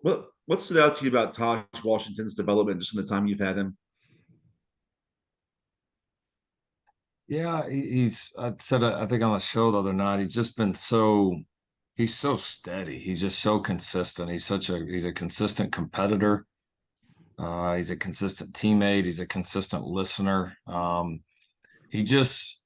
What stood out to you about Taj Washington's development just in the time you've had him? Yeah, I said I think on the show the other night, he's so steady. He's just so consistent. He's a consistent competitor. He's a consistent teammate. He's a consistent listener. He just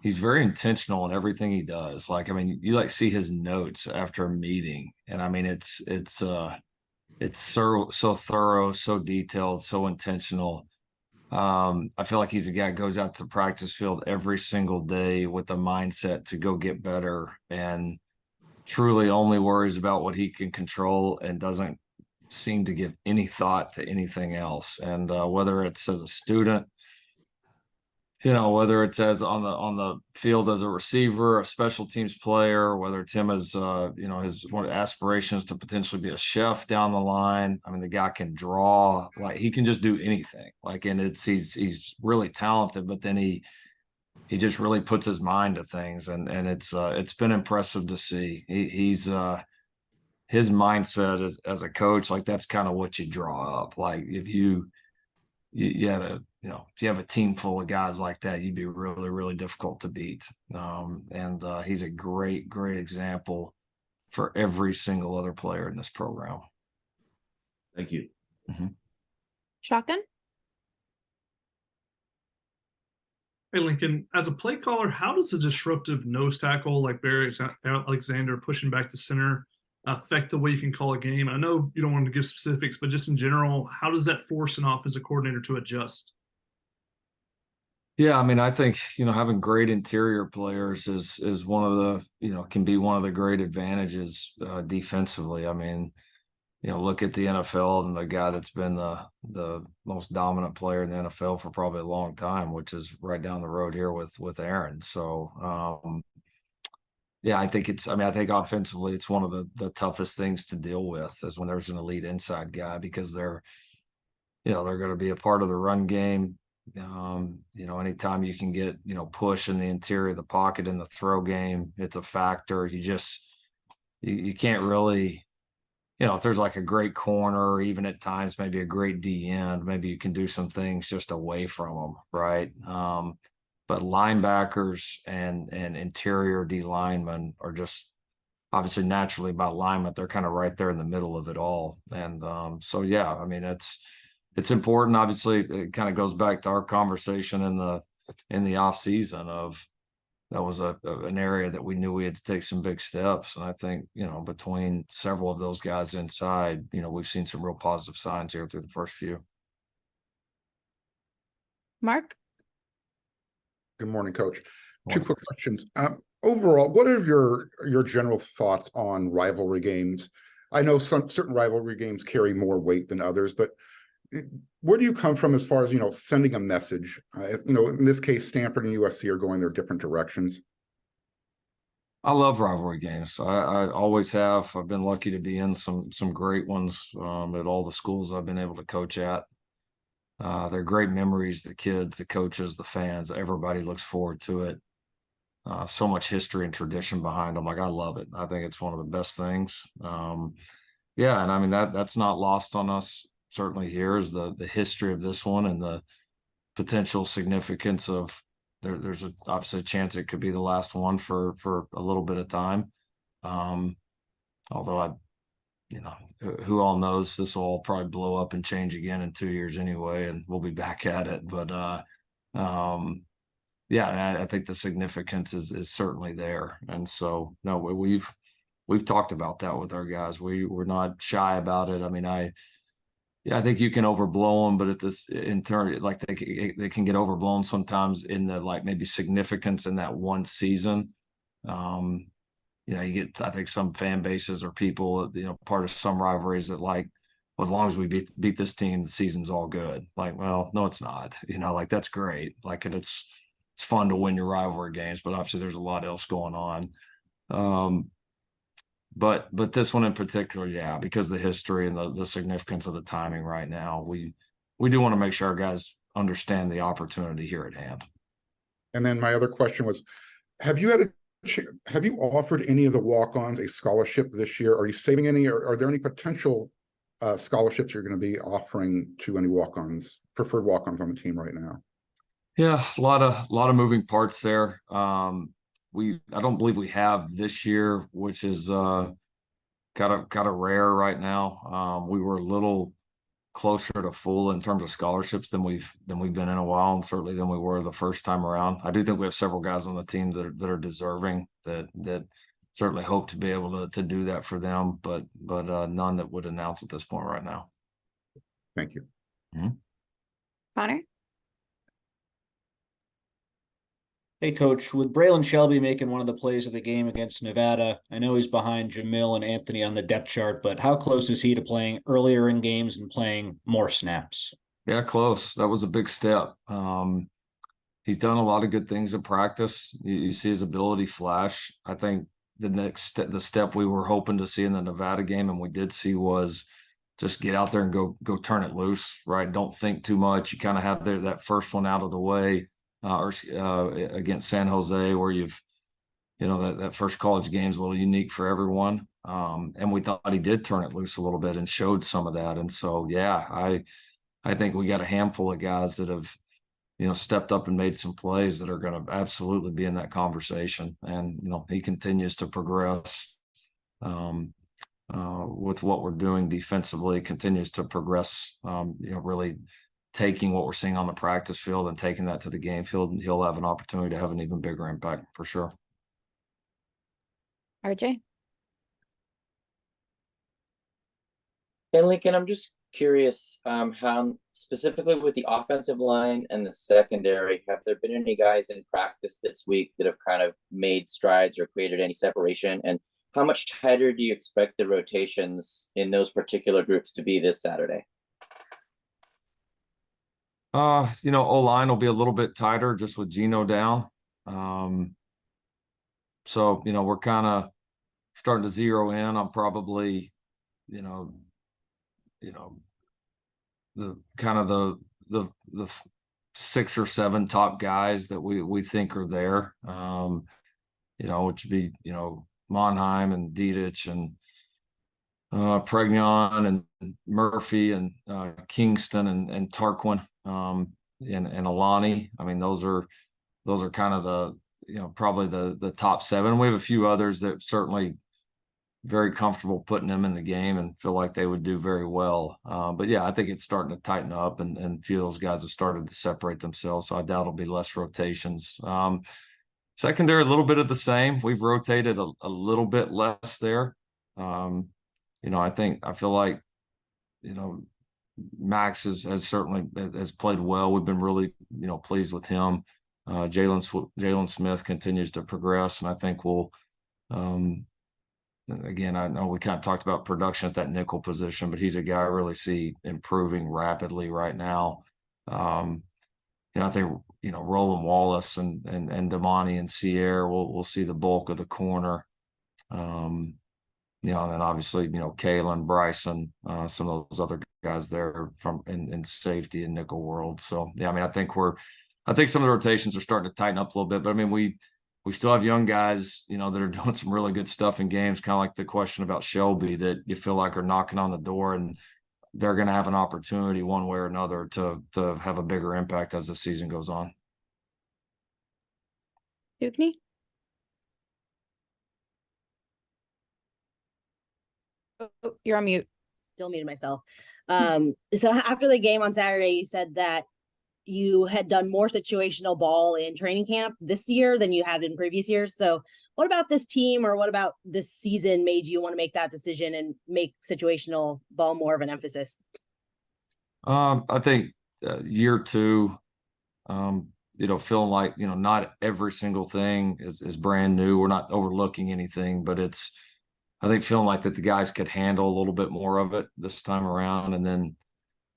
he's very intentional in everything he does. Like, I mean, you like see his notes after a meeting, and I mean, it's so thorough, so detailed, so intentional. I feel like he's a guy who goes out to the practice field every single day with the mindset to go get better and truly only worries about what he can control and doesn't seem to give any thought to anything else. And whether it's as a student, whether it's as on the field as a receiver, a special teams player, whether it's him as his one of the aspirations to potentially be a chef down the line. I mean, the guy can draw, like he can just do anything. Like, and he's really talented, but then he just really puts his mind to things, and it's been impressive to see. He's his mindset as a coach, like that's kind of what you draw up. Like if you had if you have a team full of guys like that, you'd be really, really difficult to beat. And he's a great, great example for every single other player in this program. Thank you. Mm-hmm. Shotgun? Hey, Lincoln, as a play caller, how does a disruptive nose tackle like Barry Alexander pushing back the center affect the way you can call a game? I know you don't want to give specifics, but just in general, how does that force an offensive coordinator to adjust? Yeah, I mean, I think, having great interior players is one of the, can be one of the great advantages defensively. I mean, look at the NFL and the guy that's been the most dominant player in the NFL for probably a long time, which is right down the road here with Aaron. So, yeah, I think I think offensively, it's one of the toughest things to deal with is when there's an elite inside guy, because they're going to be a part of the run game. Anytime you can get, push in the interior of the pocket in the throw game, it's a factor. You can't really, if there's like a great corner, or even at times maybe a great D end, maybe you can do some things just away from them, right? But linebackers and interior D linemen are just obviously naturally by alignment, they're kind of right there in the middle of it all. And so, yeah, I mean, it's important. Obviously, it kind of goes back to our conversation in the off season of that was an area that we knew we had to take some big steps. And I think, between several of those guys inside, we've seen some real positive signs here through the first few. Mark? Good morning, Coach. Two quick questions. Overall, what are your general thoughts on rivalry games? I know certain rivalry games carry more weight than others, but where do you come from as far as, sending a message? In this case, Stanford and USC are going their different directions. I love rivalry games. I always have. I've been lucky to be in some great ones at all the schools I've been able to coach at. They're great memories. The kids, the coaches, the fans, everybody looks forward to it. So much history and tradition behind them. Like, I love it. I think it's one of the best things. Yeah, and I mean that's not lost on us. Certainly here is the history of this one and the potential significance of there's obviously a chance it could be the last one for a little bit of time. Although who all knows, this will all probably blow up and change again in 2 years anyway, and we'll be back at it. But yeah, I think the significance is certainly there. And so, no, we've talked about that with our guys. We're not shy about it. I mean, I think you can overblow them, but at this in turn, like they can get overblown sometimes in the like maybe significance in that one season. You get, I think, some fan bases or people, part of some rivalries that like, well, as long as we beat this team, the season's all good. Like, well, no, it's not. Like that's great. Like, and it's fun to win your rivalry games, but obviously there's a lot else going on. But this one in particular, yeah, because of the history and the significance of the timing right now, we do want to make sure our guys understand the opportunity here at hand. And then my other question was, have you offered any of the walk-ons a scholarship this year? Are you saving any, or are there any potential scholarships you're going to be offering to any walk-ons, preferred walk-ons on the team right now? Yeah, a lot of moving parts there. I don't believe we have this year, which is kind of rare right now. We were a little closer to full in terms of scholarships than we've been in a while, and certainly than we were the first time around. I do think we have several guys on the team that are deserving, that certainly hope to be able to do that for them, but none that would announce at this point right now. Thank you. Mm-hmm. Connor? Hey, Coach, with Braylon Shelby making one of the plays of the game against Nevada, I know he's behind Jamil and Anthony on the depth chart, but how close is he to playing earlier in games and playing more snaps? Yeah, close. That was a big step. He's done a lot of good things in practice. You see his ability flash. I think the step we were hoping to see in the Nevada game, and we did see, was just get out there and go turn it loose, right? Don't think too much. You kind of have that first one out of the way. Against San Jose, where that first college game is a little unique for everyone. And we thought he did turn it loose a little bit and showed some of that. And so, yeah, I think we got a handful of guys that have, stepped up and made some plays that are going to absolutely be in that conversation. And, he continues to progress with what we're doing defensively, continues to progress, really taking what we're seeing on the practice field and taking that to the game field, and he'll have an opportunity to have an even bigger impact for sure. RJ? And Lincoln, I'm just curious, how specifically with the offensive line and the secondary, have there been any guys in practice this week that have kind of made strides or created any separation? And how much tighter do you expect the rotations in those particular groups to be this Saturday? O-line will be a little bit tighter just with Gino down. So, we're kind of starting to zero in on probably, the kind of the 6 or 7 top guys that we think are there. Which would be, Monheim and Didich and Pregnon and Murphy and Kingston and Tarquin and Alani. I mean, those are kind of the, probably the top 7. We have a few others that certainly very comfortable putting them in the game and feel like they would do very well. But yeah, I think it's starting to tighten up, and a few of those guys have started to separate themselves. So I doubt it'll be less rotations. Secondary, a little bit of the same. We've rotated a little bit less there. I feel like, Max has certainly played well. We've been really, pleased with him. Jalen Smith continues to progress, and I think we'll, again, I know we kind of talked about production at that nickel position, but he's a guy I really see improving rapidly right now. I think, Roland Wallace and Damani and Sierra, we'll see the bulk of the corner. And then obviously, Kalen, Bryson, some of those other guys there from in safety and nickel world. So, yeah, I think some of the rotations are starting to tighten up a little bit, but I mean, we still have young guys, that are doing some really good stuff in games, kind of like the question about Shelby, that you feel like are knocking on the door, and they're going to have an opportunity one way or another to have a bigger impact as the season goes on. Dukney? Oh, you're on mute. Still muted myself. So after the game on Saturday, you said that you had done more situational ball in training camp this year than you had in previous years. So what about this team, or what about this season made you want to make that decision and make situational ball more of an emphasis? I think year 2, feeling like, not every single thing is brand new. We're not overlooking anything, but I think feeling like that the guys could handle a little bit more of it this time around. And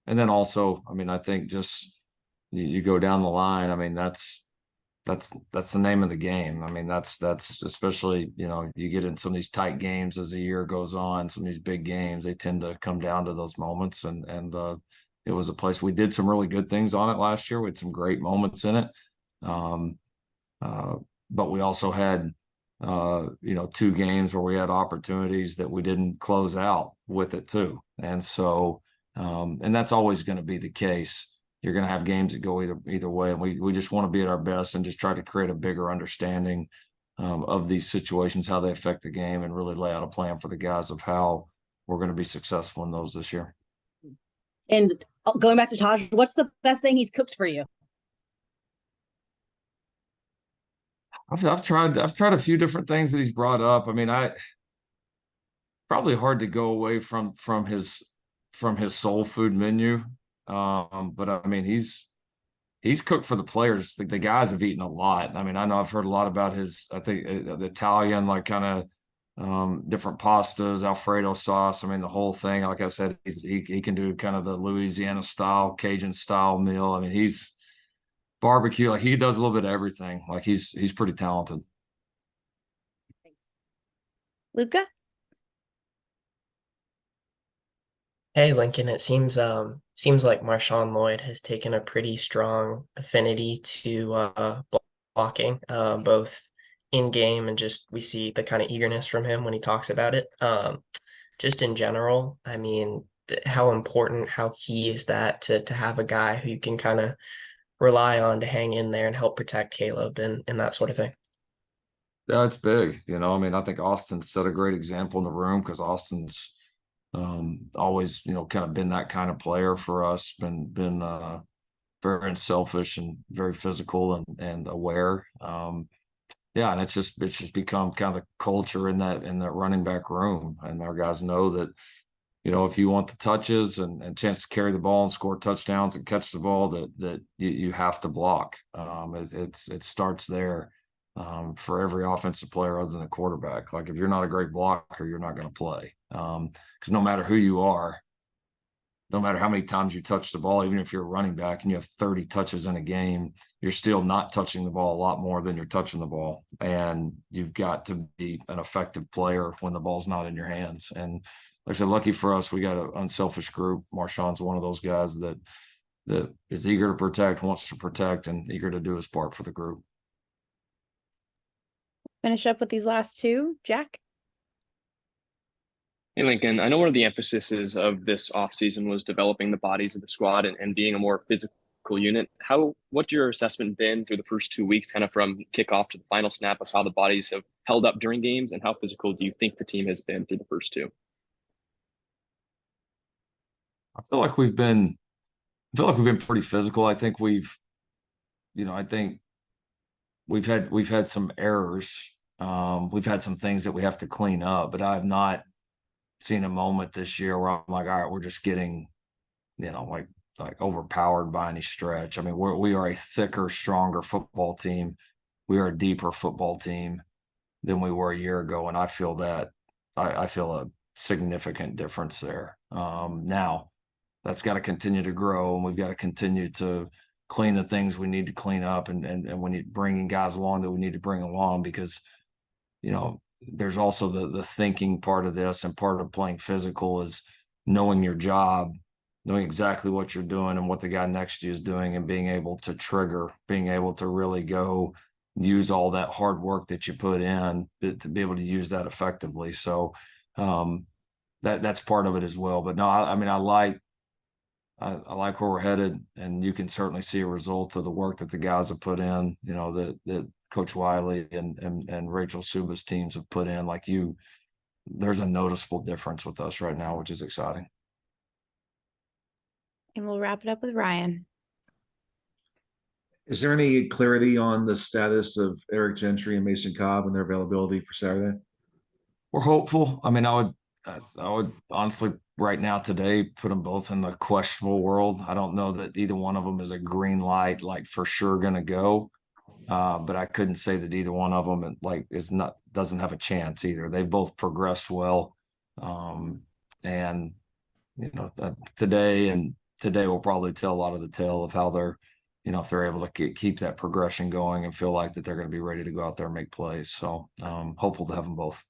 then also, I think just you go down the line. That's the name of the game. That's especially, you get in some of these tight games as the year goes on, some of these big games, they tend to come down to those moments. And it was a place we did some really good things on it last year. We had some great moments in it. But we also had, 2 games where we had opportunities that we didn't close out with it too. And so, and that's always going to be the case. You're going to have games that go either way. And we just want to be at our best and just try to create a bigger understanding of these situations, how they affect the game, and really lay out a plan for the guys of how we're going to be successful in those this year. And going back to Taj, what's the best thing he's cooked for you? I've tried a few different things that he's brought up. I mean, probably hard to go away from his soul food menu. But I mean, he's cooked for the players. The guys have eaten a lot. I mean, I know I've heard a lot about his, I think the Italian, like kind of different pastas, Alfredo sauce. I mean, the whole thing, like I said, he can do kind of the Louisiana style, Cajun style meal. I mean, he's barbecue, like he does a little bit of everything. Like he's pretty talented. Luca? Hey Lincoln, it seems like Marshawn Lloyd has taken a pretty strong affinity to blocking, both in game and just we see the kind of eagerness from him when he talks about it. Just in general, I mean, how important, how key is that to have a guy who you can kind of rely on to hang in there and help protect Caleb and that sort of thing? Yeah, it's big. I mean, I think Austin set a great example in the room because Austin's always, kind of been that kind of player for us, been very unselfish and very physical and aware. Yeah, and it's just become kind of the culture in that running back room. And our guys know that, if you want the touches and chance to carry the ball and score touchdowns and catch the ball, that you have to block. It starts there for every offensive player other than the quarterback. Like if you're not a great blocker, you're not going to play. Because no matter who you are, no matter how many times you touch the ball, even if you're a running back and you have 30 touches in a game, you're still not touching the ball a lot more than you're touching the ball. And you've got to be an effective player when the ball's not in your hands. And like I said, lucky for us, we got an unselfish group. Marshawn's one of those guys that is eager to protect, wants to protect, and eager to do his part for the group. Finish up with these last two. Jack? Hey, Lincoln, I know one of the emphases of this offseason was developing the bodies of the squad and being a more physical unit. What's your assessment been through the first 2 weeks, kind of from kickoff to the final snap, of how the bodies have held up during games, and how physical do you think the team has been through the first 2? I feel like we've been pretty physical. I think we've had some errors. We've had some things that we have to clean up, but I have not seen a moment this year where I'm like, all right, we're just getting, like overpowered by any stretch. I mean, we are a thicker, stronger football team. We are a deeper football team than we were a year ago, and I feel that I feel a significant difference there. Now, that's got to continue to grow, and we've got to continue to clean the things we need to clean up, and when you're bringing guys along that we need to bring along, because there's also the thinking part of this, and part of playing physical is knowing your job, knowing exactly what you're doing and what the guy next to you is doing, and being able to trigger, being able to really go use all that hard work that you put in to be able to use that effectively. So that's part of it as well. But no, I mean, I like where we're headed, and you can certainly see a result of the work that the guys have put in, that Coach Wiley and Rachel Suba's teams have put in. There's a noticeable difference with us right now, which is exciting. And we'll wrap it up with Ryan. Is there any clarity on the status of Eric Gentry and Mason Cobb and their availability for Saturday? We're hopeful. I mean, I would honestly right now today put them both in the questionable world. I don't know that either one of them is a green light, like for sure going to go. But I couldn't say that either one of them doesn't have a chance either. They've both progressed well. And today will probably tell a lot of the tale of how they're, if they're able to keep that progression going and feel like that they're going to be ready to go out there and make plays. So hopeful to have them both.